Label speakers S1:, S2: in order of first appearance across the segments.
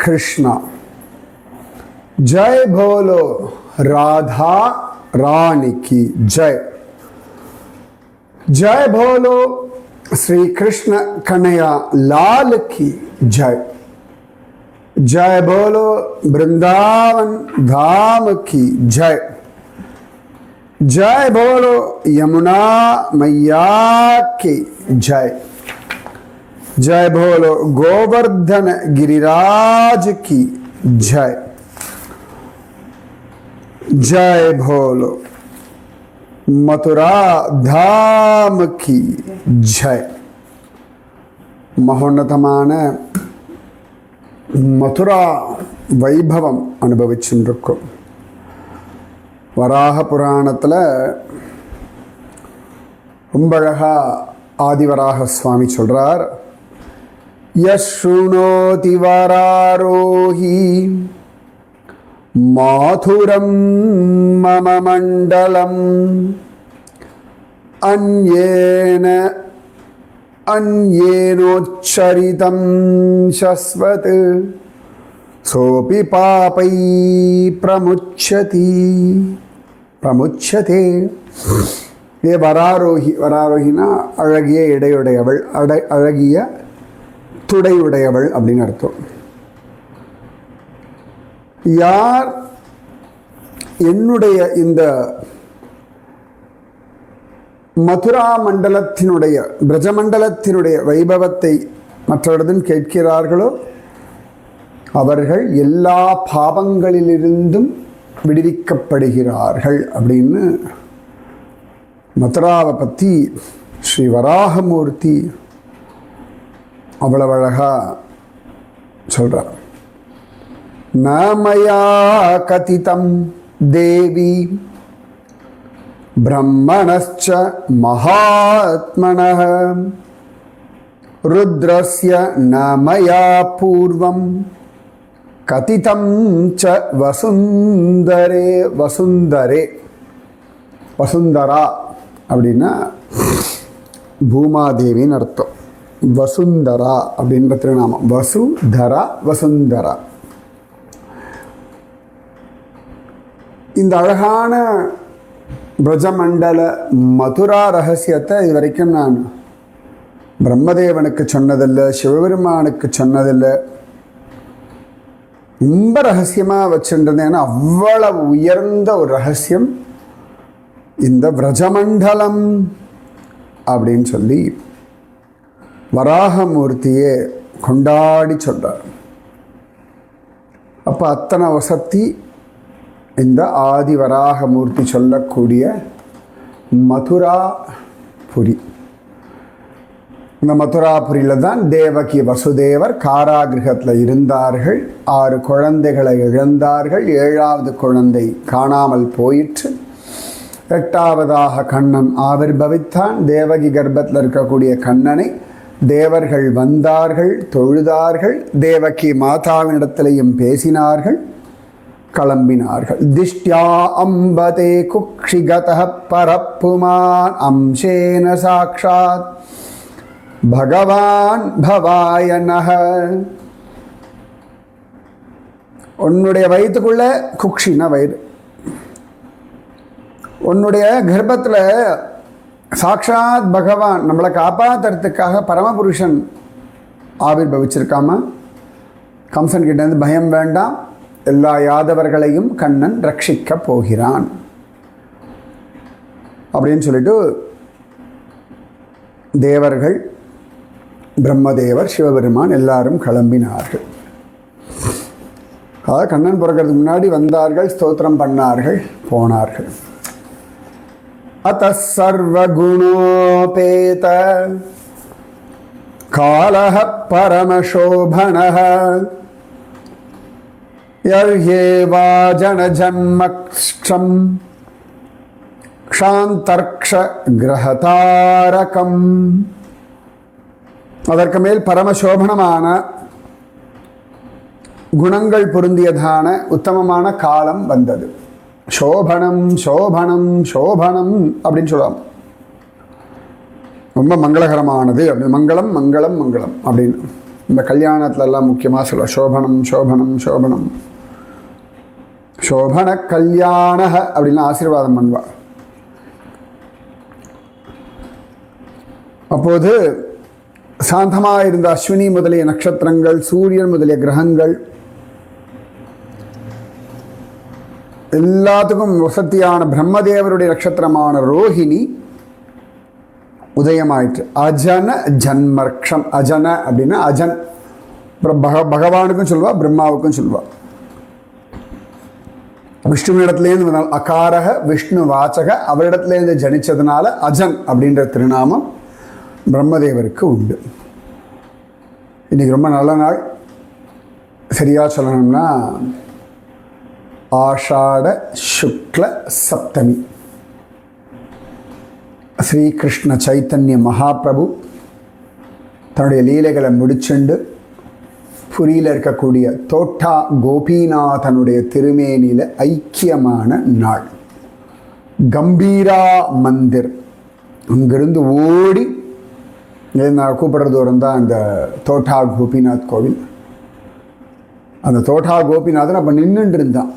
S1: कृष्णा। जय बोलो राधा रानी की जय। जय बोलो श्री कृष्ण कन्हैया लाल की जय। जय बोलो वृंदावन धाम की जय। जय बोलो यमुना मैया की जय। जय बोलो गोवर्धन गिरिराज की जय। जय बोलो मथुरा धाम की जय। மகோன்னதமான மதுரா வைபவம் அனுபவிச்சுருக்கோம். வராக புராணத்தில் ரொம்ப அழகாக ஆதிவராக சுவாமி சொல்கிறார், யஸ்ருணோதி வராரோஹி மாதுரம் மம மண்டலம் அன்யேனோச்சரிதம் சஸ்வத் சோபி பாபை பிரமுச்சதே. ஏ வராரோஹி, வராரோஹினா அழகிய இடையுடையவள், அழகிய துடையுடையவள் அப்படின்னு அர்த்தம். யார் என்னுடைய இந்த மதுரா மண்டலத்தினுடைய பிரஜமண்டலத்தினுடைய வைபவத்தை மற்றவரிடம் கேட்கிறார்களோ அவர்கள் எல்லா பாவங்களிலிருந்தும் விடுவிக்கப்படுகிறார்கள் அப்படின்னு மதுராவை பற்றி ஸ்ரீ வராகமூர்த்தி அவ்வளவு அழகா சொல்றார். நமயா கதிதம் தேவி பிரம்மணஸ்ச மகாத்மனः ருத்ரஸ்ய நமயா பூர்வம் கதிதம் ச வசுந்தரே. வசுந்தரா அப்படின்னா பூமாதேவின்னு அர்த்தம். வசுந்தரா அப்படின்ற திருநாமம். வசுதரா, வசுந்தரா. இந்த அழகான பிரஜமண்டல மதுரா ரகசியத்தை இது வரைக்கும் நான் பிரம்மதேவனுக்கு சொன்னதில்லை, சிவபெருமானுக்கு சொன்னதில்லை. ரொம்ப ரகசியமாக வச்சுருந்தேன். ஏன்னா அவ்வளவு உயர்ந்த ஒரு ரகசியம் இந்த பிரஜமண்டலம் அப்படின்னு சொல்லி வராகமூர்த்தியே கொண்டாடி சொல்றார். அப்போ அத்தனை வசத்தி இந்த ஆதி வராகமூர்த்தி சொல்லக்கூடிய மதுராபுரி. இந்த மதுராபுரியில் தான் தேவகி வசுதேவர் காராகிரகத்தில் இருந்தார்கள். 6 குழந்தைகளை இழந்தார்கள். 7வது குழந்தை காணாமல் போயிற்று. 8வதாக கண்ணன் ஆவிர்பவித்தான். தேவகி கர்ப்பத்தில் இருக்கக்கூடிய கண்ணனை தேவர்கள் வந்தார்கள், தொழுதார்கள். தேவகி மாதாவினிடத்திலையும் பேசினார்கள், கிளம்பினார்கள். திஷ்டியா அம்பதே குக்ஷிகதः பரப்புமான் அம்சேன சாக்ஷாத் பகவான் பவாயனஹ. உன்னுடைய வயிற்றுக்குள்ள குக்ஷின வயிறு, உன்னுடைய கர்ப்பத்தில் சாக்ஷாத் பகவான் நம்மளை காப்பாற்றுறதுக்காக பரமபுருஷன் ஆவிர்பவிச்சிருக்காம. கம்சன் கிட்டேருந்து பயம் வேண்டாம், எல்லா யாதவர்களையும் கண்ணன் ரட்சிக்க போகிறான் அப்படின்னு சொல்லிட்டு தேவர்கள், பிரம்மதேவர், சிவபெருமான் எல்லாரும் கிளம்பினார்கள். அதாவது கண்ணன் பிறக்கிறதுக்கு முன்னாடி வந்தார்கள், ஸ்தோத்திரம் பண்ணார்கள், போனார்கள். அத்தः சர்வகுணோபேத காலः பரமசோபனः யர்ஹேவா ஜனஜன்மக்ஷம் க்ஷாந்தர்க்ஷ கிரஹதாரகம். அதற்கு மேல் பரமசோபனமான குணங்கள் பொருந்தியதான உத்தமமான காலம் வந்தது. சோபனம் சோபனம் சோபனம் அப்படின்னு சொல்லுவாங்க. ரொம்ப மங்களகரமானது அப்படி, மங்களம் மங்களம் மங்களம் அப்படின்னு. இந்த கல்யாணத்துலலாம் முக்கியமாக சொல்லுவாள் சோபனம் சோபனம் சோபனம் சோபன கல்யாண அப்படின்லாம் ஆசீர்வாதம் பண்ணுவாள். அப்போது சாந்தமாக இருந்த அஸ்வினி முதலிய நட்சத்திரங்கள், சூரியன் முதலிய கிரகங்கள் எல்லாத்துக்கும் வசத்தியான பிரம்மதேவருடைய நட்சத்திரமான ரோஹிணி உதயமாயிற்று. அஜன ஜன்மர்க்ஷம். அஜன அப்படின்னா அஜன் பகவானுக்கும் சொல்லுவா, பிரம்மாவுக்கும் சொல்லுவா. விஷ்ணுவிடத்துலேருந்து வந்தால் அகாரக விஷ்ணு வாச்சக, அவரிடத்துலேருந்து ஜனிச்சதுனால அஜன் அப்படின்ற திருநாமம் பிரம்மதேவருக்கு உண்டு. இன்றைக்கி ரொம்ப நல்ல நாள். சரியாக சொல்லணும்னா ஆஷாட சுக்ல சப்தமி. ஸ்ரீகிருஷ்ண சைத்தன்ய மகாபிரபு தன்னுடைய லீலைகளை முடிச்சுண்டு புரியில் இருக்கக்கூடிய தோட்டா கோபிநாதனுடைய திருமேனியில் ஐக்கியமான நாள். கம்பீரா மந்திர் அங்கிருந்து ஓடி நான் கூப்பிடுற தூரம் தான் இந்த தோட்டா கோபிநாத் கோவில். அந்த தோட்டா கோபிநாதன் அப்போ நின்றுட்டு இருந்தான்.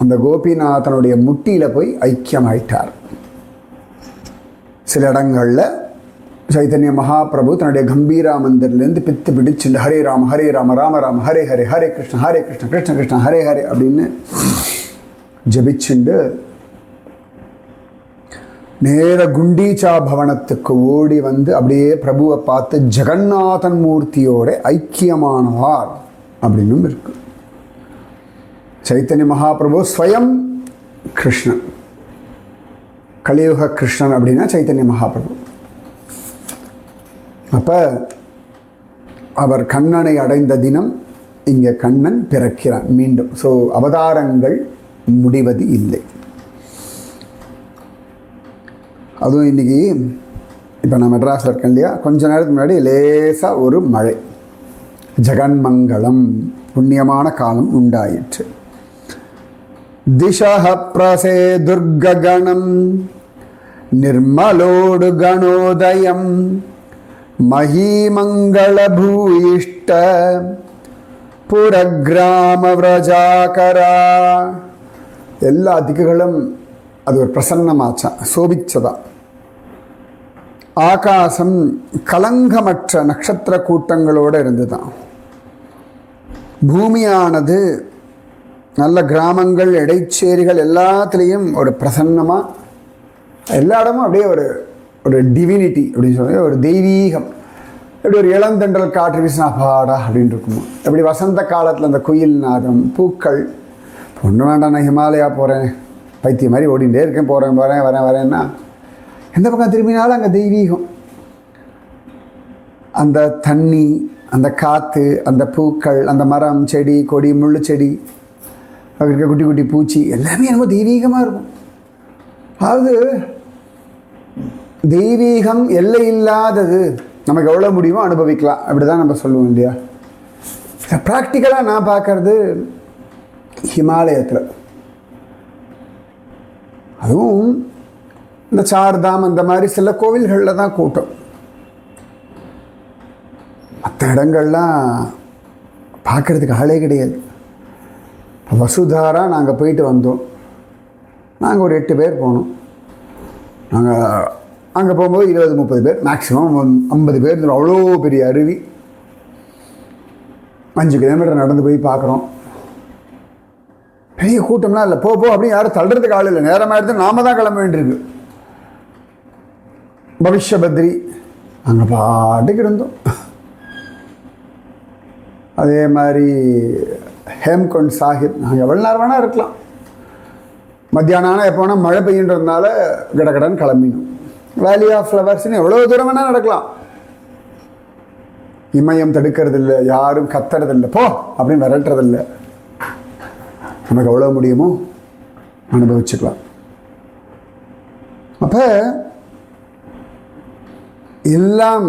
S1: அந்த கோபிநாதனுடைய முட்டியில் போய் ஐக்கியமாயிட்டார். சில இடங்களில் சைத்தன்ய மகாபிரபு தன்னுடைய கம்பீரா மந்திரிலேருந்து பித்து பிடிச்சுண்டு ஹரே ராம ராம ராம ஹரே ஹரே ஹரே கிருஷ்ண கிருஷ்ண கிருஷ்ண ஹரே ஹரே அப்படின்னு ஜபிச்சுண்டு நேர குண்டீச்சா பவனத்துக்கு ஓடி வந்து அப்படியே பிரபுவை பார்த்து ஜெகநாதன் மூர்த்தியோட ஐக்கியமானவார் அப்படின்னும் இருக்கு. சைத்தன்ய மகாபிரபு ஸ்வயம் கிருஷ்ணன், கலியுக கிருஷ்ணன் அப்படின்னா சைத்தன்ய மகாபிரபு. அப்போ அவர் கண்ணனை அடைந்த தினம் இங்கே கண்ணன் பிறக்கிறான் மீண்டும். ஸோ அவதாரங்கள் முடிவது இல்லை. அதுவும் இன்றைக்கி இப்போ நான் மெட்ராஸில் இருக்கேன் இல்லையா, கொஞ்ச நேரத்துக்கு முன்னாடி லேசாக ஒரு மழை, ஜெகன்மங்கலம் புண்ணியமான காலம் உண்டாயிற்று. திசஹ பிரசே துர்ககணம் நிர்மலோடு கணோதயம் மஹீமங்கள பூயிஷ்ட புரகிராம விரஜாகரா. எல்லா திக்குகளும் அது ஒரு பிரசன்னமாச்சா, சோபிச்சதா. ஆகாசம் கலங்கமற்ற நட்சத்திர கூட்டங்களோடு இருந்துதான். பூமியானது நல்ல கிராமங்கள் இடைச்சேரிகள் எல்லாத்துலேயும் ஒரு பிரசன்னமாக, எல்லா இடமும் அப்படியே ஒரு ஒரு டிவினிட்டி அப்படின்னு சொல்ல, ஒரு தெய்வீகம். எப்படி ஒரு இளந்தண்டல் காற்று வீசினா பாடா அப்படின்னு இருக்குமோ, எப்படி வசந்த காலத்தில் அந்த குயில் நாதம், பூக்கள். ஒன்றும் வேண்டாம், நான் ஹிமாலயா போகிறேன், பைத்தியம் மாதிரி ஓடிண்டே இருக்கேன், வரேன்னா எந்த பக்கம் திரும்பினாலும் அங்கே தெய்வீகம். அந்த தண்ணி, அந்த காற்று, அந்த பூக்கள், அந்த மரம், செடி, கொடி, முள்ளு செடி, இருக்க குட்டி குட்டி பூச்சி எல்லாமே ரொம்ப தெய்வீகமாக இருக்கும். அதாவது தெய்வீகம் எல்லை இல்லாதது, நமக்கு எவ்வளோ முடியுமோ அனுபவிக்கலாம், அப்படி தான் நம்ம சொல்லுவோம் இல்லையா. ப்ராக்டிக்கலாக நான் பார்க்கறது ஹிமாலயத்தில், அதுவும் இந்த சார்தாம் அந்த மாதிரி சில கோவில்களில் தான் கூட்டம். மற்ற இடங்கள்லாம் பார்க்குறதுக்கு ஆளே கிடையாது. வசுதாரா நாங்கள் போயிட்டு வந்தோம். நாங்கள் ஒரு 8 பேர் போனோம். நாங்கள் அங்கே போகும்போது 20-30 பேர், மேக்ஸிமம் 50 பேர். அவ்வளோ பெரிய அருவி, 5 கிலோமீட்டர் நடந்து போய் பார்க்குறோம். பெரிய கூட்டம்லாம் இல்லை. போ அப்படின்னு யாரும் தள்ளுறதுக்கு ஆள் இல்லை. நேரமாக எடுத்து நாம தான் கிளம்ப வேண்டியிருக்கு. பவிஷ்யபத்ரி அங்கே பாட்டுக்கு இருந்தோம். அதே மாதிரி ஹேம்குண்ட் சாஹிப் நாங்கள் எவ்வளோ நேரம் வேணால் இருக்கலாம். மத்தியானம் ஆனால் எப்போ வேணால் மழை பெய்யுன்றதுனால கடகடன் கிளம்பினோம். வேலி ஆஃப் ஃப்ளவர்ஸ்னு எவ்வளோ தூரம் வேணால் நடக்கலாம். இமயம் தடுக்கிறதில்லை, யாரும் கத்துறதில்லை, போ அப்படின்னு விரட்டுறதில்லை. நமக்கு எவ்வளோ முடியுமோ அனுபவிச்சுக்கலாம். அப்போ எல்லாம்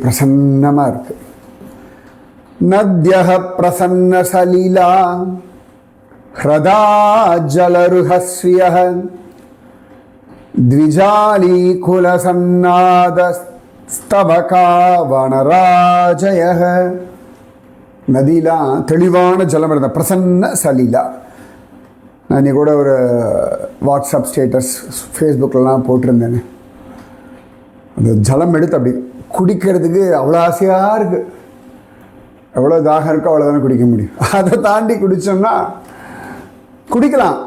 S1: பிரசன்னமாக இருக்கு. நத்யஹ பிரசன்ன சலீலா ஹ்ரதா ஜலருஹஸ்வியஹ த்விஜாலி குலசன்னாத ஸ்தவகா வனராஜய. நதியெலாம் தெளிவான ஜலம் இருந்த பிரசன்ன சலீலா. நான் நீ கூட ஒரு வாட்ஸ்அப் ஸ்டேட்டஸ் ஃபேஸ்புக்கிலலாம் போட்டிருந்தேன்னு. அந்த ஜலம் எடுத்து அப்படி குடிக்கிறதுக்கு அவ்வளோ ஆசையாக இருக்குது. எவ்வளோ தாகம் இருக்கோ அவ்வளோ தானே குடிக்க முடியும். அதை தாண்டி குடித்தோம்னா குடிக்கலாம்,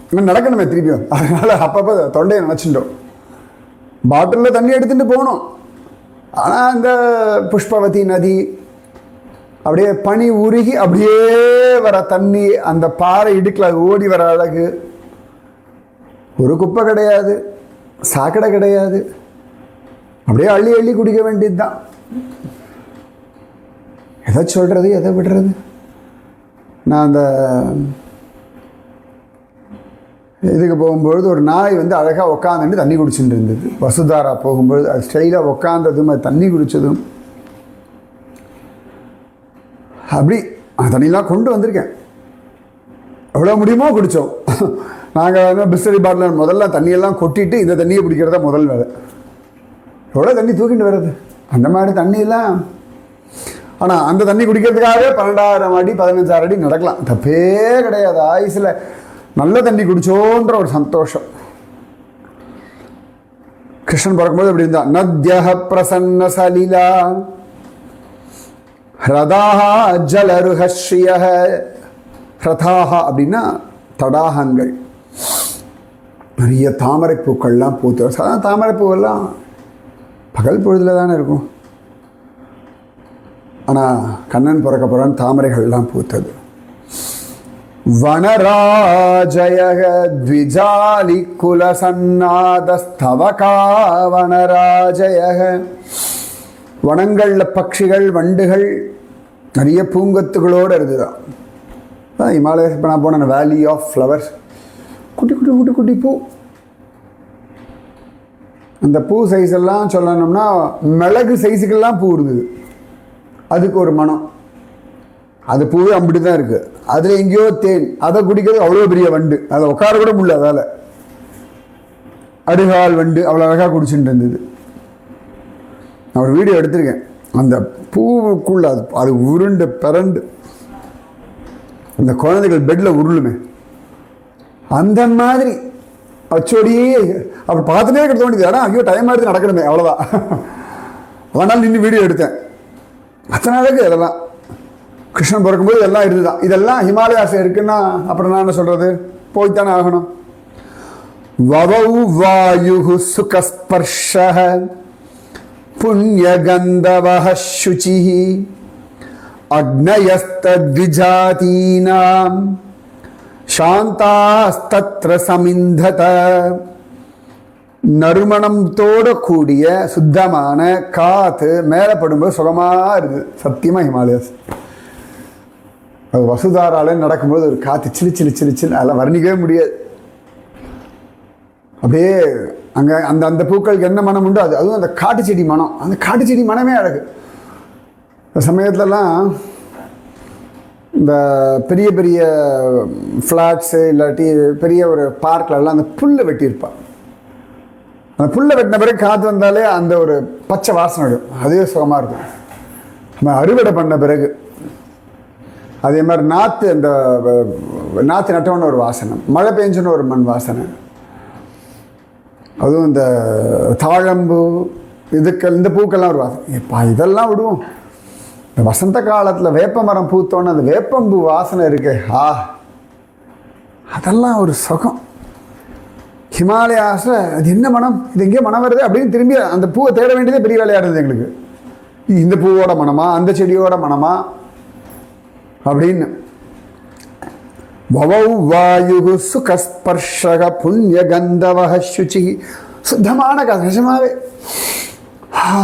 S1: இன்னும் நடக்கணுமே திருப்பியும். அதனால் அப்பப்போ தொண்டையை நினச்சிட்டோம். பாட்டிலில் தண்ணி எடுத்துகிட்டு போகணும். ஆனால் அந்த புஷ்பவதி நதி அப்படியே பனி உருகி அப்படியே வர தண்ணி, அந்த பாறை இடுக்கில் அது ஓடி வர அழகு. ஒரு குப்பை கிடையாது, சாக்கடை கிடையாது. அப்படியே அள்ளி அள்ளி குடிக்க வேண்டியது தான். எதை சொல்கிறது எதை விடுறது? நான் அந்த இதுக்கு போகும்பொழுது ஒரு நாய் வந்து அழகாக உட்காந்துட்டு தண்ணி குடிச்சுட்டு இருந்தது. வசுதாரா போகும்பொழுது அது ஸ்டைலாக உட்காந்ததும் அது தண்ணி குடித்ததும் அப்படி அந்த தண்ணியெலாம் கொண்டு வந்திருக்கேன். எவ்வளோ முடியுமோ குடித்தோம். நாங்கள் வந்து பிஸ்லரி பாட்டில் முதல்ல தண்ணியெல்லாம் கொட்டிட்டு இந்த தண்ணியை பிடிக்கிறதா முதல் வேலை. எவ்வளோ தண்ணி தூக்கிட்டு வர்றது அந்த மாதிரி தண்ணியெல்லாம். ஆனால் அந்த தண்ணி குடிக்கிறதுக்காகவே 12,000 அடி 15,000 அடி நடக்கலாம், தப்பே கிடையாது. ஆயுசில் நல்ல தண்ணி குடிச்சோன்ற ஒரு சந்தோஷம். கிருஷ்ணன் பிறக்கும்போது அப்படி இருந்தான். நத்யஹ பிரசன்ன சலிலா ஹ்ரதாஹ ஜலருஹஸ்ரீயஹ. ஹ்ரதாஹ அப்படின்னா தடாகங்கள். நிறைய தாமரை பூக்கள்லாம் பூத்து. சாதாரண தாமரை பூவெல்லாம் பகல் பொழுதுல தானே இருக்கும். ஆனால் கண்ணன் பிறக்க போகிறான், தாமரைகள்லாம் பூத்தது. வனராஜயக த்விஜாலி குலசன்னாதஸ்தவகா வனராஜயக. வனங்களில் பட்சிகள் வண்டுகள் நிறைய பூங்கத்துகளோடு இருந்துதான். இமாலயஸ் இப்போ நான் போனேன், வேலி ஆஃப் ஃப்ளவர்ஸ். குட்டி குட்டி குட்டி குட்டி பூ. அந்த பூ சைஸ் எல்லாம் சொல்லணும்னா மிளகு சைஸுக்கெல்லாம் பூ இருக்குது. அதுக்கு ஒரு மனம். அது பூவே அப்படி தான் இருக்குது. அதில் எங்கேயோ தேன், அதை குடிக்கிறது அவ்வளோ பெரிய வண்டு, அதை உட்கார கூட முடியல. அதால் அடுகால் வண்டு அவ்வளோ அழகாக குடிச்சுட்டு இருந்தது. நான் ஒரு வீடியோ எடுத்திருக்கேன். அந்த பூவுக்குள்ள அது உருண்டு பிறண்டு இந்த குழந்தைகள் பெட்டில் உருளுமே, அந்த மாதிரி அச்சோடியே அப்படி பார்த்துட்டே இருக்க தோணுது. ஆனால் ஐயோ டைம் எடுத்து நடக்கணுமே, அவ்வளோதான். அதனால் நின்று வீடியோ எடுத்தேன். அத்தனை அழகு அதெல்லாம். கிருஷ்ணன் பிறக்கும்போது இதெல்லாம் இருந்துதான். இதெல்லாம் ஹிமாலயாஸ் இருக்குன்னா அப்புறம் நான் என்ன சொல்கிறது, போய்த்தானே ஆகணும். வவௌ வாயு சுகஸ்பர்ஷ புண்ணியகந்தவஹ சுசிஹி அக்னயஸ்தத்விஜாதீனாம் சாந்தாஸ்தத்ர சமிந்தத. நறுமணத்தோடு கூடிய சுத்தமான காற்று மேலே படும்போது சுகமாக இருக்குது. சத்தியமாக ஹிமாலயாஸ். அது வசுதாரால நடக்கும்போது ஒரு காற்று சிலு சிலு சிலு சிலு, அதெல்லாம் வர்ணிக்கவே முடியாது. அப்படியே அங்கே அந்த அந்த பூக்களுக்கு என்ன மனம் உண்டோ அதுவும் அந்த காட்டு செடி மனம். அந்த காட்டு செடி மனமே அழகு. இந்த சமயத்துலலாம் இந்த பெரிய பெரிய ஃப்ளாட்ஸு இல்லாட்டி பெரிய ஒரு பார்க்கிலலாம் அந்த புல்லை வெட்டியிருப்பாள். அந்த புல்லை வெட்டின பிறகு காற்று வந்தாலே அந்த ஒரு பச்சை வாசனை வரும், அதே சுகமாக இருக்கும். நம்ம அறுவடை பண்ண பிறகு அதே மாதிரி நாற்று, அந்த நாற்று நட்டோன்னு ஒரு வாசனை, மழை பெஞ்சுன்னு ஒரு மண் வாசனை. அதுவும் இந்த தாழம்பூ இந்த பூக்கெல்லாம் ஒரு வாசனை. இப்போ இதெல்லாம் விடுவோம். இந்த வசந்த காலத்தில் வேப்ப மரம் பூத்தோன்னு அந்த வேப்பம்பூ வாசனை இருக்கு, அதெல்லாம் ஒரு சுகம். ஹிமாலயாஸில் அது என்ன மனம், இது எங்கேயோ மனம் வருது அப்படின்னு திரும்பி அந்த பூவை தேட வேண்டியதே பெரிய வேலையாக இருந்தது எங்களுக்கு. இந்த பூவோட மனமா அந்த செடியோட மனமா அப்படின்னு. வவௌ வாயு சுகஸ்பர்ஷக புண்ணியகந்தவஹ சுச்சி. சுத்தமான காற்று நிஜமாவே.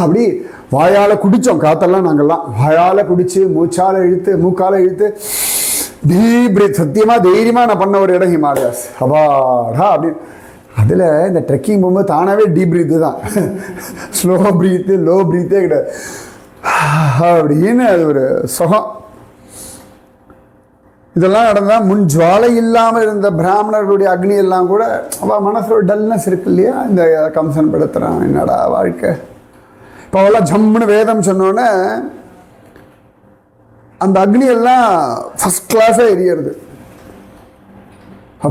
S1: அப்படி வாயால் குடித்தோம் காற்றெல்லாம். நாங்கள்லாம் வாயால் குடித்து மூச்சால் இழுத்து மூக்கால் இழுத்து டீப் பிரீத். சத்தியமாக தைரியமாக நான் பண்ண ஒரு இடம் ஹிமாலயாஸ். அப்பாடா அப்படின்னு. அதில் இந்த ட்ரெக்கிங் போகும்போது தானாகவே டீப் பிரீத்து தான், ஸ்லோ பிரீத்து லோ பிரீத்தே கிடையாது அப்படின்னு. அது ஒரு சுகம். இதெல்லாம் நடந்தால் முன் ஜுவாலை இல்லாமல் இருந்த பிராமணர்களுடைய அக்னி எல்லாம் கூட அவள் மனசில் ஒரு டல்னஸ் இருக்கு இல்லையா, இந்த கம்சன் படுத்துகிறான் என்னடா வாழ்க்கை. இப்போ அவெல்லாம் ஜம்முன்னு வேதம் சொன்னோன்னே அந்த அக்னி எல்லாம் ஃபஸ்ட் கிளாஸாக எரியறது.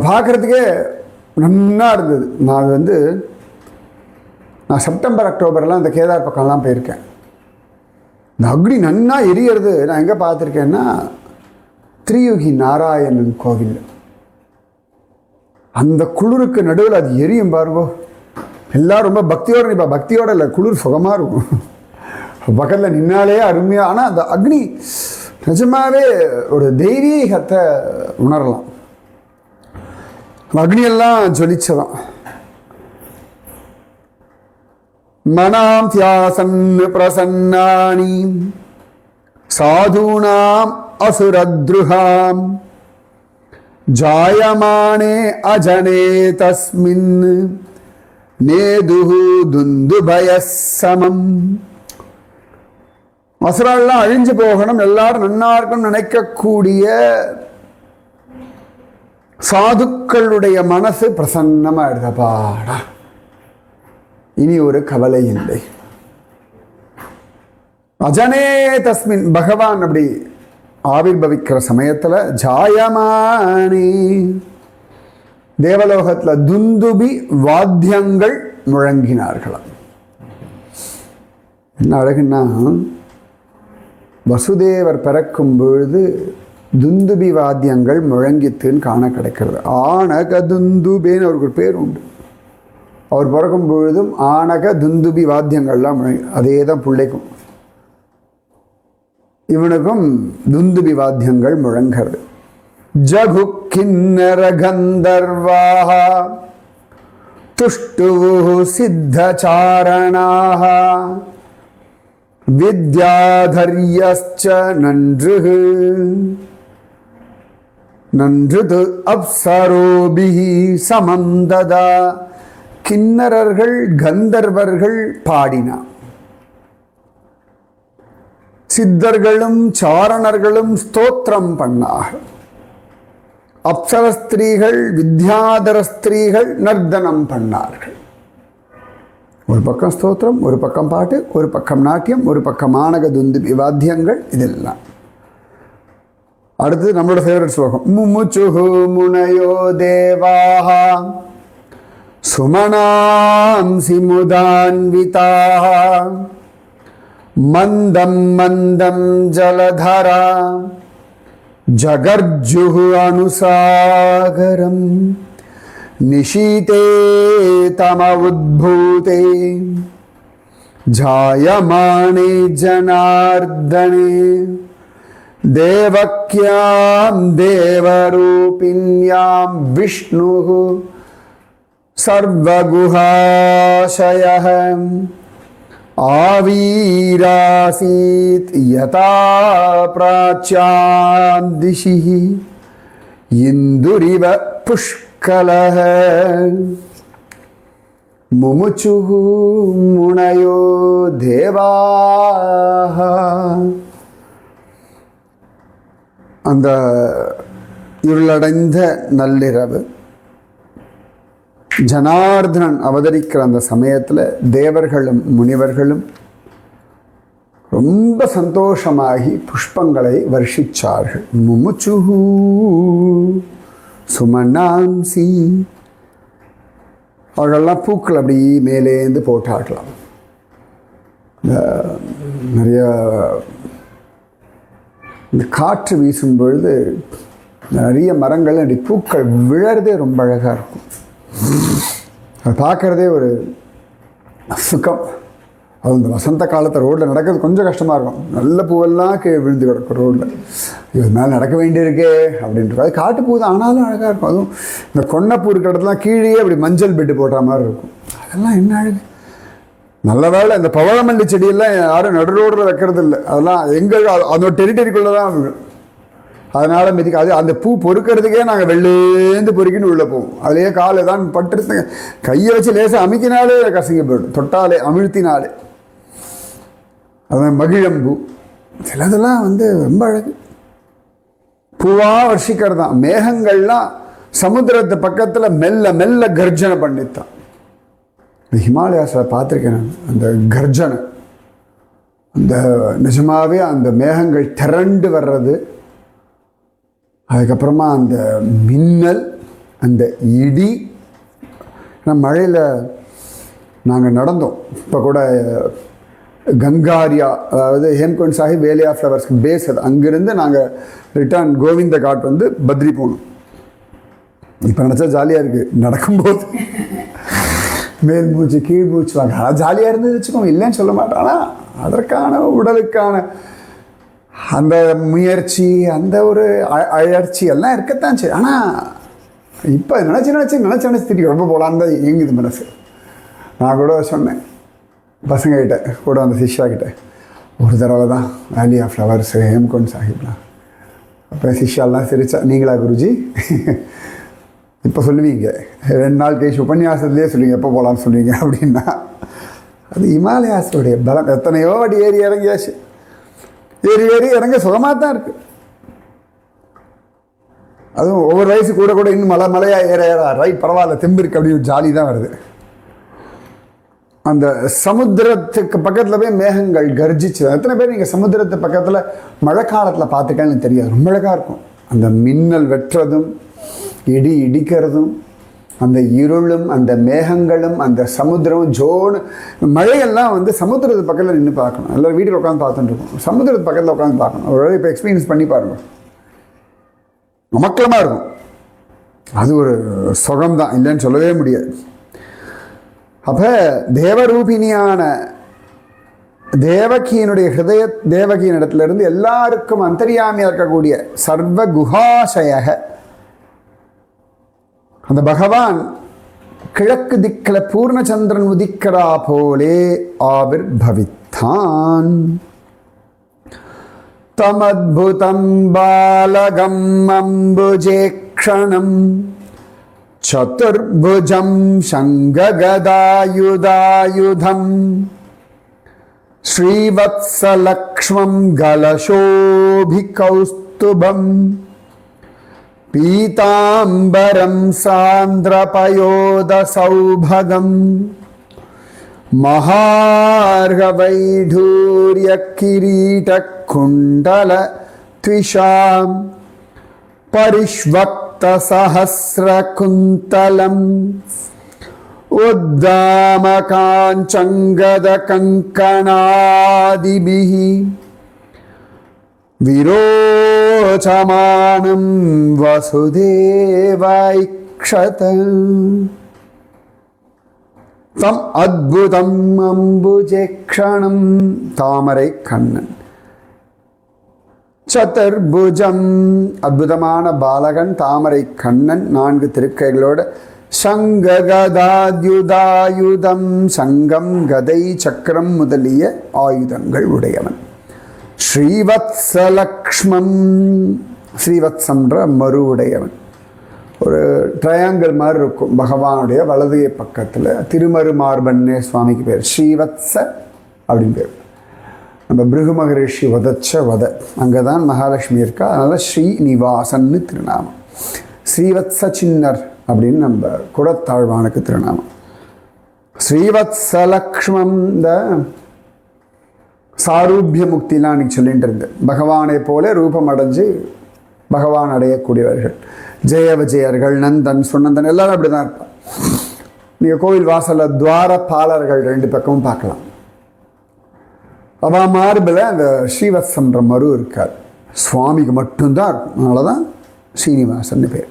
S1: பார்க்குறதுக்கே நன்னா இருந்தது. நான் செப்டம்பர் அக்டோபர்லாம் இந்த கேதார் பக்கம்லாம் போயிருக்கேன். இந்த அக்னி நன்னா எரியறது நான் எங்கே பார்த்துருக்கேன்னா திரியுகி நாராயணன் கோவில். அந்த குளிருக்கு நடுவில் அது எரியும் பாருங்கோ. எல்லோரும் ரொம்ப பக்தியோடு நிற்பா. பக்தியோடு இல்லை, குளிர் சுகமாக இருக்கும். பக்கத்தில் நின்னாலே அருமையாக. ஆனால் அந்த அக்னி நிஜமாகவே ஒரு தெய்வீகத்தை உணரலாம். அக்னியெல்லாம் ஜொலிச்சதான். மனாம் தியாசன் பிரசன்னானி சாதுனாம் அசுரத்ருஹாம் ஜாயமானே அஜனே தஸ்மின் நேதுஹு துந்துபயசமம். அசுரெல்லாம் அழிஞ்சு போகணும், எல்லாரும் நன்னா இருக்கணும் நினைக்கக்கூடிய சாதுக்களுடைய மனசு பிரசன்னமாக எடுத்தப்பாடா, இனி ஒரு கவலை இல்லை. அஜனே தஸ்மின் பகவான் அப்படி ஆவிர்பவிக்கிற சமயத்தில் ஜாயமானே தேவலோகத்தில் துந்துபி வாத்தியங்கள் முழங்கினார்களாம். என்ன அழகுன்னா, வசுதேவர் பிறக்கும் பொழுது துந்துபி வாத்தியங்கள் முழங்கித்துன்னு காண கிடைக்கிறது. ஆனக துந்துபின்னு அவருக்கு ஒரு பேர் உண்டு. அவர் பிறக்கும் பொழுதும் ஆனக துந்துபி வாத்தியங்கள்லாம் அதே தான் பிள்ளைக்கும் இவனுக்கும் துந்துபி வாத்தியங்கள் முழங்கிறது. ஜகு கிண்ணர கந்தர்வாஹ துஷ்டுவு சித்தசாரணாஹ வித்யாதர்யஸ்ச நன்றுஹு நன்றுது அப்சரோபிஹி சமம் ததா. கிண்ணரர்கள் கந்தர்வர்கள் பாடினா, சித்தர்களும் சாரணர்களும் ஸ்தோத்திரம் பண்ணாக. அப்சர ஸ்திரீகள் வித்யாதர ஸ்திரீகள் நர்த்தனம் பண்ணார்கள். ஒரு பக்கம் ஸ்தோத்திரம், ஒரு பக்கம் பாட்டு, ஒரு பக்கம் நாட்டியம், ஒரு பக்கம் ஆனக துந்துபி வாத்தியங்கள். இதெல்லாம் அடுத்தது நம்மளோட ஃபேவரட் ஸ்லோகம். முமுச்சுஹு முனயோ தேவாஹ சுமனாம்சி முதான்விதாஹ மந்தம் மந்தம் ஜலதரா ஜகர்ஜுஹு அனுசாகரம் நிஷீதே தம உத்பூதே ஜாயமானே ஜனார்தனே தேவக்யாம் தேவரூபிண்யாம் விஷ்ணுஹு சர்வகுஹாசயஹ ஆவீராசீத் யதா பிராச்யாம் திஷி இந்துரிவ புஷ்கலஹ முமுச்சுஹு முனயோ தேவாஹ. அந்த இருளடைந்த நள்ளிரவு ஜனார்தனன் அவதரிக்கிற அந்த சமயத்தில் தேவர்களும் முனிவர்களும் ரொம்ப சந்தோஷமாகி புஷ்பங்களை வர்ஷிச்சார்கள். முமுச்சுஹு சுமனாம்சி. அவர்களெல்லாம் பூக்கள் அப்படி மேலேந்து போட்டார்களாம். நிறைய இந்த காற்று வீசும் பொழுது நிறைய மரங்கள் அப்படி பூக்கள் விழறதே ரொம்ப அழகாக இருக்கும். அதை பார்க்குறதே ஒரு சுகம். அது இந்த வசந்த காலத்தை ரோட்டில் நடக்கிறது கொஞ்சம் கஷ்டமாக இருக்கும். நல்ல பூவெல்லாம் கீழே விழுந்து கிடக்கும் ரோட்டில். இது மேலே நடக்க வேண்டியிருக்கு அப்படின்ட்டு. அது காட்டு பூ தான், ஆனாலும் அழகாக இருக்கும். அதுவும் இந்த கொன்னைப்பூ இருக்கிற இடத்துலாம் கீழே அப்படி மஞ்சள் பெட்டு போடுற மாதிரி இருக்கும். அதெல்லாம் என்ன அழகு. நல்ல வேலை இந்த பவழமல்லி செடியெல்லாம் யாரும் நடு ரோடில் வைக்கிறது இல்லை. அதெல்லாம் எங்கள் அதோட டெரிட்டரிக்குள்ளே தான் விழும். அதனால் மிதிக்க அது அந்த பூ பொறுக்கிறதுக்கே நாங்கள் வெள்ளேந்து பொறுக்கின்னு உள்ளே போவோம். அதிலேயே காலை தான் பட்டு கையை வச்சு லேசாக அமுக்கினாலே கசங்கி போய்டும். தொட்டாலே அமிழ்த்தினாலே. அதுதான் மகிழம்பூ. சிலதெல்லாம் ரொம்ப அழகு. பூவாக வர்ஷிக்கிறது தான். மேகங்கள்லாம் சமுத்திரத்து பக்கத்தில் மெல்ல மெல்ல கர்ஜனை பண்ணித்தான். ஹிமாலயாஸில் பார்த்துருக்கேன் நான் அந்த கர்ஜனை. அந்த நிஜமாகவே அந்த மேகங்கள் திரண்டு வர்றது, அதுக்கப்புறமா அந்த மின்னல், அந்த இடி. மழையில் நாங்கள் நடந்தோம். இப்போ கூட கங்காரியா, அதாவது ஹேம்குண்ட் சாஹிப் வேலியா ஃப்ளவர்ஸ்க்கு பேஸ் அது. அங்கேருந்து நாங்கள் ரிட்டர்ன் கோவிந்த காட் வந்து பத்ரி போகணும். இப்போ நினச்சா ஜாலியாக இருக்குது. நடக்கும்போது மேல் மூச்சு கீழ் மூச்சு வாங்க. ஆனால் ஜாலியாக இருந்து வச்சுக்கோங்க, இல்லைன்னு சொல்ல மாட்டேன். ஆனால் அதற்கான உடலுக்கான அந்த முயற்சி, அந்த ஒரு அழற்சி எல்லாம் இருக்கத்தான் சரி. ஆனால் இப்போ நினச்சி திட்டி ரொம்ப போகலான்னு தான் இயங்குது மனசு. நான் கூட சொன்னேன் பசங்கக்கிட்ட, கூட அந்த சிஷ்யா கிட்ட, ஒரு தடவை தான் வேலியா ஃப்ளவர்ஸ் ஹேம்குண்ட் சாஹிப்லாம். அப்போ சிஷ்யாலாம் சிரிச்சா, நீங்களா குருஜி இப்போ சொல்லுவீங்க, 2 நாள் கழிச்சு உபன்யாசத்துலேயே சொல்லுவீங்க எப்போ போகலான்னு சொல்லுவீங்க அப்படின்னா, அது இமாலயாஸோடைய பலம். எத்தனையோ வாட்டி ஏறி இறங்கியாச்சு. ஏறி இறங்க சுகமாக தான் இருக்குது. அதுவும் ஒவ்வொரு வயசு கூட இன்னும் மலையாக ஏற ரைட் பரவாயில்ல, தெம்பு இருக்குது அப்படின்னு ஜாலி தான் வருது. அந்த சமுத்திரத்துக்கு பக்கத்தில் போய் மேகங்கள் கர்ஜிச்சு. எத்தனை பேர் நீங்கள் சமுத்திரத்து பக்கத்தில் மழை காலத்தில் பார்த்துக்கன்னு தெரியாது. ரொம்ப அழகாக இருக்கும். அந்த மின்னல் வெட்டுறதும், இடி இடிக்கிறதும், அந்த இருளும், அந்த மேகங்களும், அந்த சமுத்திரம் ஜோனு. மழையெல்லாம் வந்து சமுத்திரத்து பக்கத்தில் நின்று பார்க்கணும். எல்லோரும் வீட்டில் உட்காந்து பார்த்துட்டு இருக்கோம். சமுத்திரத்து பக்கத்தில் உட்காந்து பார்க்கணும். ஒரு இப்போ எக்ஸ்பீரியன்ஸ் பண்ணி பாருங்கள், நமக்கலமாக இருக்கும். அது ஒரு சுகம்தான், இல்லைன்னு சொல்லவே முடியாது. அப்போ தேவரூபிணியான தேவகியினுடைய தேவகியின் இடத்துலேருந்து எல்லாருக்கும் அந்தரியாமியாக இருக்கக்கூடிய சர்வ குஹாசயக அந்த பகவான் கிழக்கு திக்கில் பூர்ணச்சந்திரன் உதிக்கிறா போலே ஆவிர் பவித்தான். தமத்புதம் பாலகம் அம்புஜேக்ஷணம் சதுர்புஜம் சங்ககதாயுதாயுதம் ஸ்ரீவத்ஸலக்ஷ்மம் கலசோபிகௌஸ்துபம் பீதாம்பரம் சாந்திரபயோதசௌபகம் மகார்கவைடூர்யகிரீடகுண்டல த்விஷாம் பரிஷ்வக்த சஹஸ்ரகுந்தலம் உத்தாமகாஞ்சங்கத கங்கணாதிபிஹி விரோச்சமானம் வசுதேவைக்ஷத தம் அத்புதம் அம்புஜேக்ஷணம் தாமரை கண்ணன். சதுர்புஜம் அற்புதமான பாலகன் தாமரை கண்ணன் 4 திருக்கைகளோட. சங்ககதாத்யுதாயுதம் சங்கம் கதை சக்கரம் முதலிய ஆயுதங்கள் உடையவன். ஸ்ரீவத்ஸலக்ஷ்மம் ஸ்ரீவத்சன்ற மறு உடையவன். ஒரு ட்ரையாங்கிள் மாதிரி இருக்கும் பகவானுடைய வலது பக்கத்தில். திருமரு மார்பன்னே சுவாமிக்கு பேர் ஸ்ரீவத்ஸ அப்படின்னு பேர். நம்ம பிருகு மகரிஷி வதச்ச வத, அங்கே தான் மகாலட்சுமி இருக்கா. அதனால் ஸ்ரீநிவாசன்னு திருநாமம். ஸ்ரீவத்ஸ சின்னர் அப்படின்னு நம்ம குடத்தாழ்வானுக்கு திருநாமம். ஸ்ரீவத்ஸலக்ஷ்மம் இந்த சாரூபிய முக்திலாம் அன்றைக்கி சொல்லிகிட்டு இருந்தேன். பகவானை போல ரூபம் அடைஞ்சு பகவான் அடையக்கூடியவர்கள், ஜெய விஜயர்கள், நந்தன் சுனந்தன் எல்லாரும் அப்படி தான் இருப்பான். நீங்கள் கோவில் வாசலில் துவாரபாலர்கள் 2 பக்கமும் பார்க்கலாம். அவன் மார்பில் அந்த ஸ்ரீவத்சன்ற மரு இருக்கார், சுவாமிக்கு மட்டும்தான் இருக்கும். அதனால தான் ஸ்ரீனிவாசன் பேர்.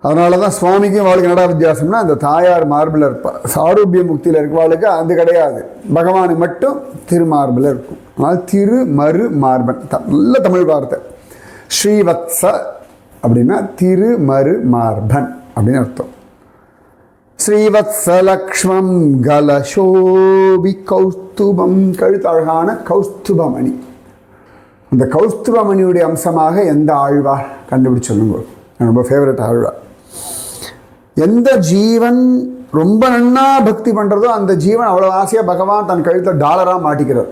S1: அதனால தான் சுவாமிக்கும் வாழ்க்கை நட வித்தியாசம்னா அந்த தாயார் மார்பில் இருப்பாள். சாரூபிய முக்தியில் இருக்கவாளுக்கு அது கிடையாது, பகவானுக்கு மட்டும் திருமார்பில் இருக்கும். அதனால் திருமரு மார்பன் நல்ல தமிழ் வார்த்தை. ஸ்ரீவத்ஸ அப்படின்னா திருமரு மார்பன் அப்படின்னு அர்த்தம். ஸ்ரீவத்ஸலக்ஷ்மம் கலசோபி கௌஸ்துபம் கழுத்து அழகான கௌஸ்துபமணி. அந்த கௌஸ்துபமணியுடைய அம்சமாக எந்த ஆழ்வார் கண்டுபிடிச்சு சொல்லுங்க. ரொம்ப ஃபேவரட் ஆழ்வார். எந்த ஜீவன் ரொம்ப நன்னா பக்தி பண்ணுறதோ அந்த ஜீவன் அவ்வளோ ஆசையாக பகவான் தன் கழுத்தில் டாலராக மாட்டிக்கிறார்.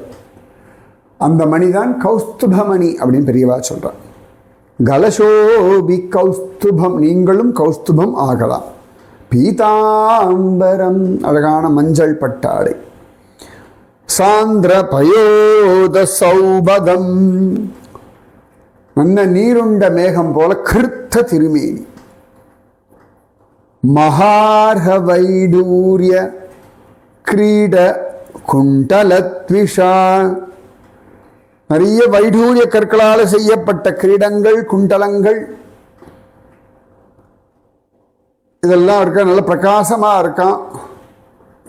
S1: அந்த மணி தான் கௌஸ்துபமணி அப்படின்னு பெரியவா சொல்கிறார். கலசோபி கௌஸ்துபம், நீங்களும் கௌஸ்துபம் ஆகலாம். பீதாம்பரம் அழகான மஞ்சள் பட்டாடை. சாந்திர பயோத சௌபகம், நல்ல நீருண்ட மேகம் போல கிருத்த திருமேனி. மகார்ஹ வைடூரிய கிரீட குண்டலத்விஷா, நிறைய வைடூரிய கற்களால் செய்யப்பட்ட கிரீடங்கள், குண்டலங்கள் இதெல்லாம் இருக்க, நல்ல பிரகாசமா இருக்கான்.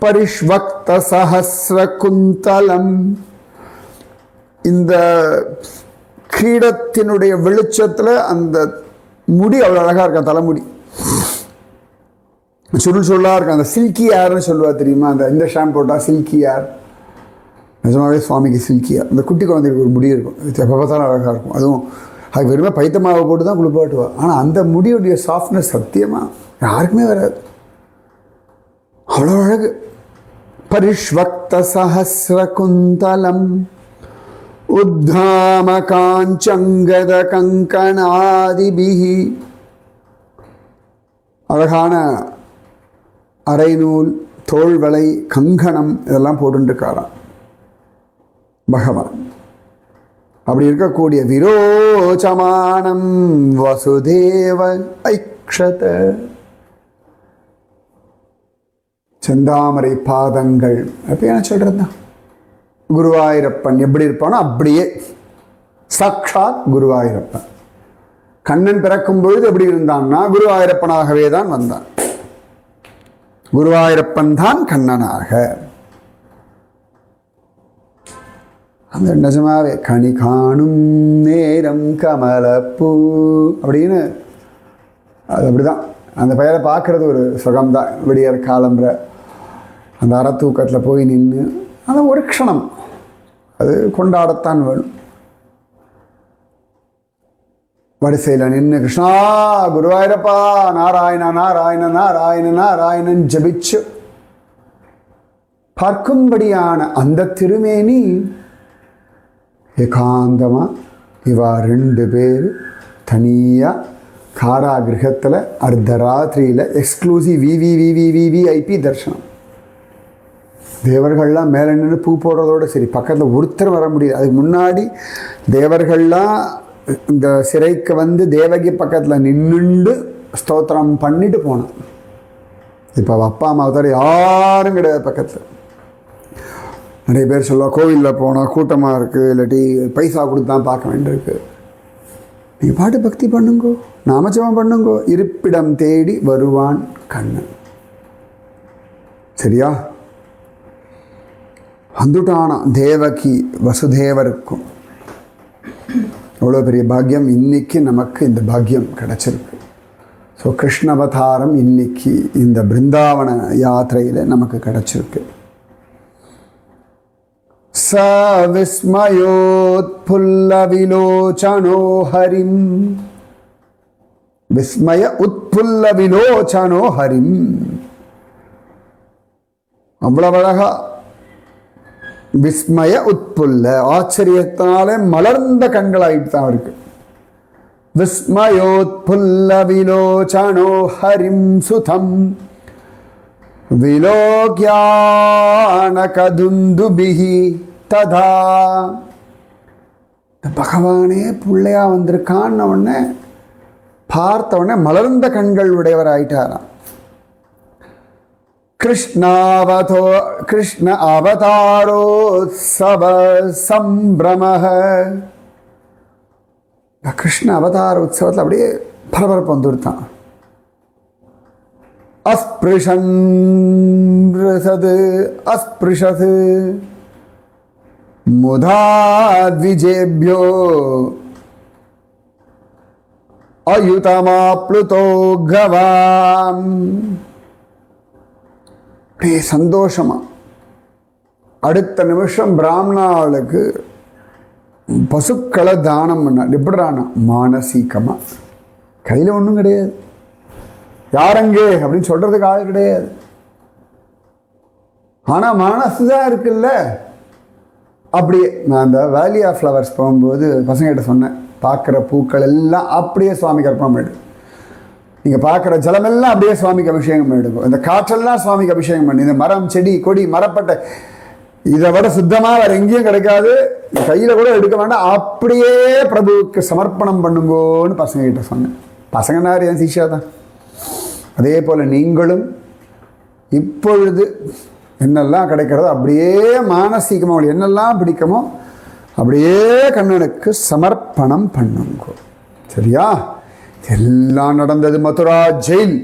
S1: பரிஷ்வக்த சஹஸ்ர குந்தலம், இந்த கிரீடத்தினுடைய வெளிச்சத்துல அந்த முடி அவ்வளவு அழகா இருக்கான். தலைமுடி சுருள் சொல்லா இருக்கும். அந்த சில்கி ஏர்னு சொல்லுவா தெரியுமா, அந்த இந்த ஷாம்பு போட்டா சில்கி ஏர். நிஜமாவே சுவாமிக்கு சில்கி ஏர். இந்த குட்டி குழந்தைக்கு ஒரு முடி இருக்கும், எப்போ பார்த்தாலும் அழகாக இருக்கும். அதுவும் அது வெறுமே பைத்த மாவை போட்டு தான் குளிப்பாட்டுவா. ஆனால் அந்த முடியுடைய சாஃப்ட்னஸ் சத்தியமாக யாருக்குமே வராது, அவ்வளோ அழகு. பரிஷ்வக்த சஹஸ்ர குந்தலம் உத்தாம காஞ்சங்கத கங்கணாதிபிஹி, அழகான அரைநூல், தோள்வளை, கங்கணம் இதெல்லாம் போட்டுருக்காராம் பகவான். அப்படி இருக்கக்கூடிய விரோச்சமானம் வசுதேவ ஐக்ஷத, செந்தாமரை பாதங்கள். அப்போ என்ன சொல்கிறது தான், குருவாயூரப்பன் எப்படி இருப்பானோ அப்படியே சாக்ஷாத் குருவாயூரப்பன். கண்ணன் பிறக்கும் பொழுது எப்படி இருந்தான்னா குருவாயூரப்பனாகவே தான் வந்தான். குருவாயூரப்பன் தான் கண்ணனாக. அந்த நிஜமாவே கனி காணும் நேரம் கமலப்பூ அப்படின்னு அது அப்படிதான். அந்த பெயரை பார்க்கறது ஒரு சுகம்தான். விடியற் காலம்புற அந்த அறத்தூக்கத்தில் போய் நின்று அந்த ஒரு க்ஷணம் அது கொண்டாடத்தான் வேணும். வரிசையில் நின்று கிருஷ்ணா குருவாயூரப்பா நாராயண நாராயண நாராயண நாராயணன் ஜபிச்சு பார்க்கும்படியான அந்த திருமேனி ஏகாந்தமாக இவா 2 பேர் தனியாக காராகிரகத்தில் அர்த்தராத்திரியில் எக்ஸ்க்ளூசிவ் விவிவிவிவிவிஐபி தர்சனம். தேவர்கள்லாம் மேலே நின்று பூ போடுறதோடு சரி, பக்கத்தில் ஒருத்தர் வர முடியாது. அதுக்கு முன்னாடி தேவர்கள்லாம் இந்த சிறைக்கு வந்து தேவகி பக்கத்தில் நின்றுண்டு ஸ்தோத்திரம் பண்ணிட்டு போனான். இப்போ அப்பா அம்மா தவிர யாரும் கிடையாது பக்கத்தில். நிறைய பேர் சொல்லுவா கோவிலில் போனால் கூட்டமாக இருக்குது, இல்லாட்டி பைசா கொடுத்து தான் பார்க்க வேண்டியிருக்கு. நீங்கள் பாட்டு பக்தி பண்ணுங்கோ, நாமஜபம் பண்ணுங்கோ, இருப்பிடம் தேடி வருவான் கண்ணன். சரியா? வந்துட்டானா தேவகி வசுதேவருக்கும். எவ்வளோ பெரிய பாக்கியம் இன்னைக்கு நமக்கு இந்த பாக்கியம் கிடச்சிருக்கு. ஸோ கிருஷ்ணவதாரம் இன்னைக்கு இந்த பிருந்தாவன யாத்திரையில் நமக்கு கிடச்சிருக்கு. ச விஸ்மயோத்புல்ல விலோச்சனோ ஹரிம், விஸ்மய உத்புல்ல விலோச்சனோ ஹரிம். அவ்வளவு அழகா விஸ்மய உட்புல்ல, ஆச்சரியத்தினாலே மலர்ந்த கண்களாயிட்டு தான் இருக்கு. விஸ்மயோத்புல்ல விலோச்சனோ ஹரிம் சுதம் விலோக்யான கதுந்துபிஹி ததா. பகவானே பிள்ளையா வந்திருக்கான்னு உடனே பார்த்த உடனே மலர்ந்த கண்கள் உடையவராயிட்டாராம். கிருஷ்ண அவதாரோத்சவ சம்பிரமஹ. கிருஷ்ண அவதார உற்சவத்தில் அப்படியே பரபரப்பு வந்துருத்தான். அஸ்பிருஷது முதா த்விஜேப்யோ அயுதமாப்ளுதோ கவாம். அப்படியே சந்தோஷமா அடுத்த நிமிஷம் பிராமணாளுக்கு பசுக்களை தானம் பண்ணார். எப்படிறானா மானசீகமா, கையில் ஒன்றும் கிடையாது, யாரங்கே அப்படின்னு சொல்றதுக்கு ஆள் கிடையாது. ஆனால் மனசுதான் இருக்குல்ல. அப்படியே நான் அந்த வேலி ஆஃப் ஃப்ளவர்ஸ் போகும்போது பசங்கிட்ட சொன்னேன், பார்க்குற பூக்கள் எல்லாம் அப்படியே சுவாமிக்கு அர்ப்பணம் பண்ணிடு. நீங்கள் பார்க்குற ஜலமெல்லாம் அப்படியே சுவாமிக்கு அபிஷேகம் பண்ணிடுங்க. இந்த காற்றெல்லாம் சுவாமிக்கு அபிஷேகம் பண்ணி, இந்த மரம் செடி கொடி மரப்பட்டை இதை விட சுத்தமாக வேற எங்கேயும் கிடைக்காது, கையில் கூட எடுக்க வேண்டாம், அப்படியே பிரபுவுக்கு சமர்ப்பணம் பண்ணுங்கோன்னு பசங்க கிட்ட சொன்னேன். பசங்கனார் என் சிஷ்யா தான். அதே போல் நீங்களும் இப்பொழுது என்னெல்லாம் கிடைக்கிறதோ அப்படியே மானசீகமாக உங்களுக்கு என்னெல்லாம் பிடிக்குமோ அப்படியே கண்ணனுக்கு சமர்ப்பணம் பண்ணுங்க. சரியா? எல்லாம் நடந்தது மதுரா ஜெயில்.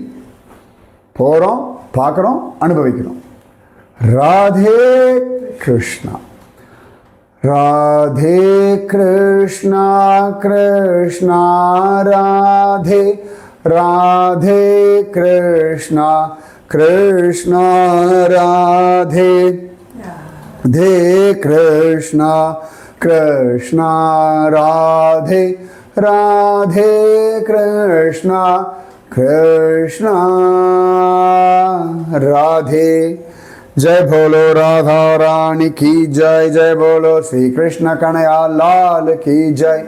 S1: போகிறோம், பார்க்குறோம், அனுபவிக்கிறோம். ராதே கிருஷ்ணா. ராதே கிருஷ்ணா கிருஷ்ணா ராதே, ராதே கிருஷ்ணா கிருஷ்ணா ராதே, ராதே கிருஷ்ணா கிருஷ்ணா ராதே, ராதே கிருஷ்ணா கிருஷ்ணா ராதே. जय बोलो राधा रानी की जय, जय बोलो श्री कृष्ण कन्हैया लाल की जय,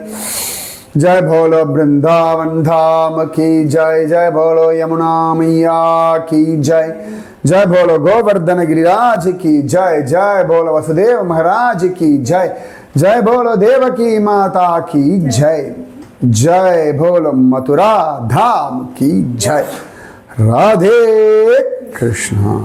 S1: जय बोलो वृंदावन धाम की जय, जय बोलो यमुना मैया की जय, जय बोलो गोवर्धन गिरिराज की जय, जय बोलो वसुदेव महाराज की जय, जय बोलो देवकी माता की जय, जय बोलो मथुरा धाम की जय. राधे कृष्णा.